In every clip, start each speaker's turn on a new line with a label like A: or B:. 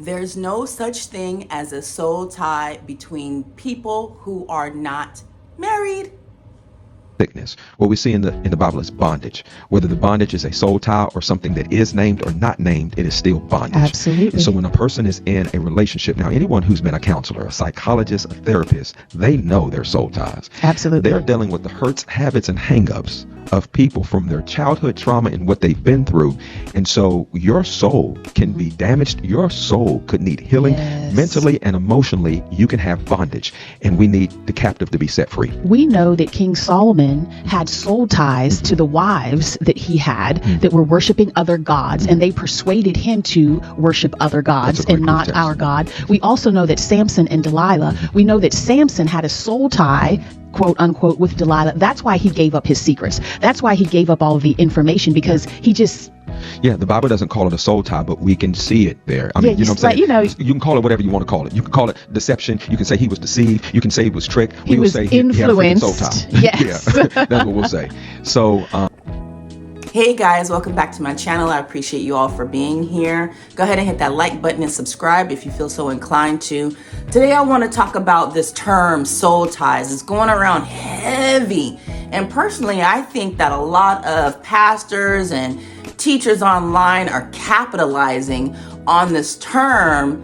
A: There's no such thing as a soul tie between people who are not married.
B: Sickness. What we see in the Bible is bondage. Whether the bondage is a soul tie or something that is named or not named, it is still bondage.
C: Absolutely.
B: And so when a person is in a relationship, now anyone who's been a counselor, a psychologist, a therapist, they know their soul ties.
C: Absolutely.
B: They're dealing with the hurts, habits, and hangups of people from their childhood trauma and what they've been through. And so your soul can be damaged. Your soul could need healing.
C: Yes.
B: Mentally and emotionally. You can have bondage, and we need the captive to be set free.
C: We know that King Solomon had soul ties to the wives that he had that were worshiping other gods, and they persuaded him to worship other gods and not our God. We also know that Samson and Delilah, we know that Samson had a soul tie, quote unquote, with Delilah. That's why he gave up his secrets. That's why he gave up all of the information, because he just...
B: Yeah, the Bible doesn't call it a soul tie, but we can see it there. I mean, you know what I'm saying? You can call it whatever you want to call it. You can call it deception. You can say he was deceived. You can say he was tricked.
C: He was
B: say
C: influenced.
B: He had a soul tie.
C: Yes.
B: Yeah, that's what we'll say. So...
A: Hey guys, welcome back to my channel. I appreciate you all for being here. Go ahead and hit that like button and subscribe if you feel so inclined to. Today I want to talk about this term soul ties. It's going around heavy. And personally, I think that a lot of pastors and teachers online are capitalizing on this term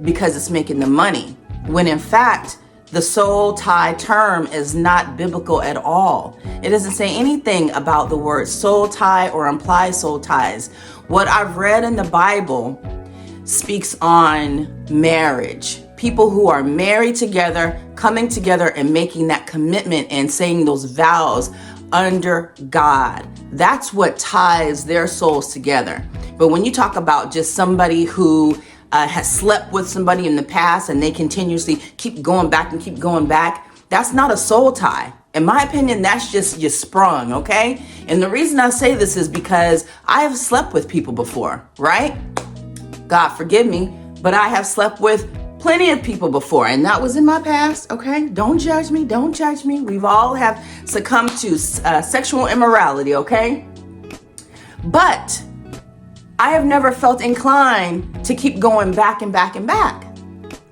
A: because it's making them money. When in fact, the soul tie term is not biblical at all. It doesn't say anything about the word soul tie or implied soul ties. What I've read in the Bible speaks on marriage. People who are married together, coming together and making that commitment and saying those vows under God. That's what ties their souls together. But when you talk about just somebody who has slept with somebody in the past and they continuously keep going back and keep going back, that's not a soul tie. In my opinion, that's just you sprung, okay? And the reason I say this is because I have slept with people before, right? God forgive me, but I have slept with plenty of people before, and that was in my past, okay? Don't judge me, don't judge me. We've all have succumbed to sexual immorality, okay? But I have never felt inclined to keep going back and back and back.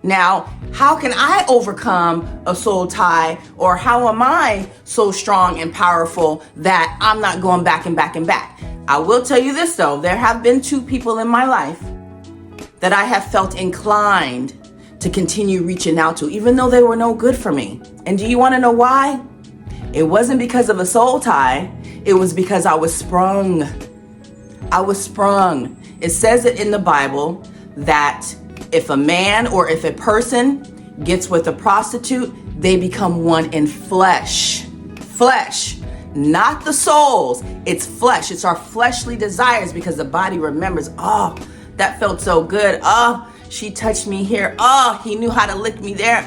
A: Now, how can I overcome a soul tie, or how am I so strong and powerful that I'm not going back and back and back? I will tell you this though, there have been two people in my life that I have felt inclined to continue reaching out to, even though they were no good for me. And do you want to know why? It wasn't because of a soul tie. It was because I was sprung. I was sprung. It says it in the Bible that if a man or if a person gets with a prostitute, they become one in flesh. Flesh, not the souls. It's flesh. It's our fleshly desires, because the body remembers, oh, that felt so good. Oh, she touched me here. Oh, he knew how to lick me there.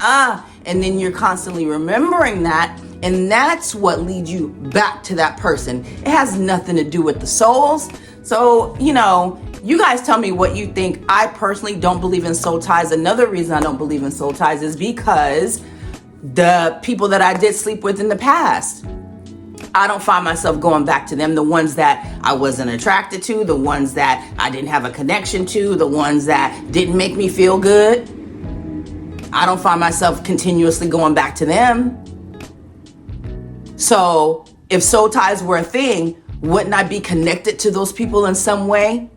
A: And then you're constantly remembering that. And that's what leads you back to that person. It has nothing to do with the souls. So, you know, you guys tell me what you think. I personally don't believe in soul ties. Another reason I don't believe in soul ties is because the people that I did sleep with in the past, I don't find myself going back to them. The ones that I wasn't attracted to, the ones that I didn't have a connection to, the ones that didn't make me feel good, I don't find myself continuously going back to them. So if soul ties were a thing, wouldn't I be connected to those people in some way?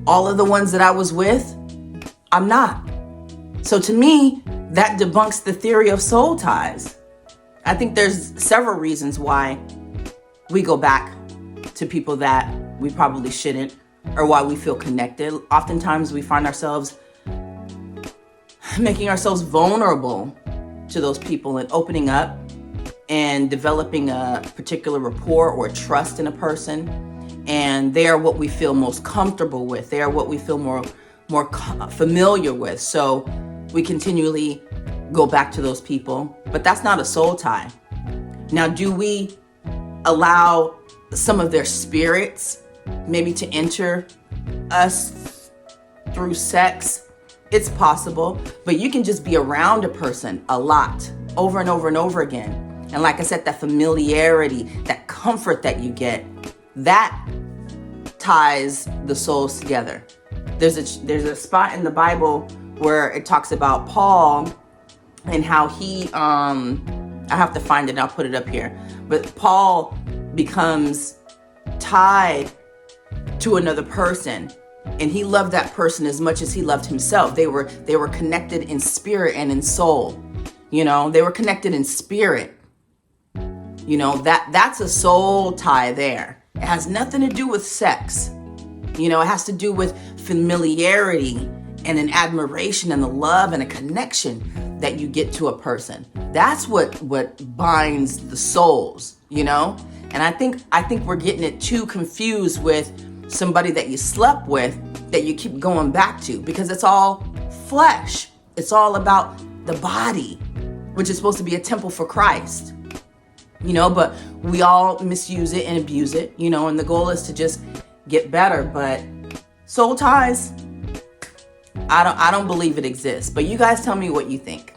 A: All of the ones that I was with, I'm not. So to me, that debunks the theory of soul ties. I think there's several reasons why we go back to people that we probably shouldn't, or why we feel connected. Oftentimes we find ourselves making ourselves vulnerable to those people and opening up and developing a particular rapport or trust in a person. And they are what we feel most comfortable with. They are what we feel more familiar with. So we continually go back to those people, but that's not a soul tie. Now, do we allow some of their spirits maybe to enter us through sex? It's possible, but you can just be around a person a lot, over and over and over again. And like I said, that familiarity, that comfort that you get, that ties the souls together. there's a spot in the Bible where it talks about Paul and how he, I have to find it, I'll put it up here. But Paul becomes tied to another person, and he loved that person as much as he loved himself. They were connected in spirit and in soul. You know, they were connected in spirit. You know, that's a soul tie there. It has nothing to do with sex. You know, it has to do with familiarity and an admiration and the love and a connection that you get to a person. That's what binds the souls, you know? And I think we're getting it too confused with somebody that you slept with that you keep going back to, because it's all flesh. It's all about the body, which is supposed to be a temple for Christ. You know, but we all misuse it and abuse it, you know, and the goal is to just get better. But soul ties, I don't believe it exists. But you guys tell me what you think.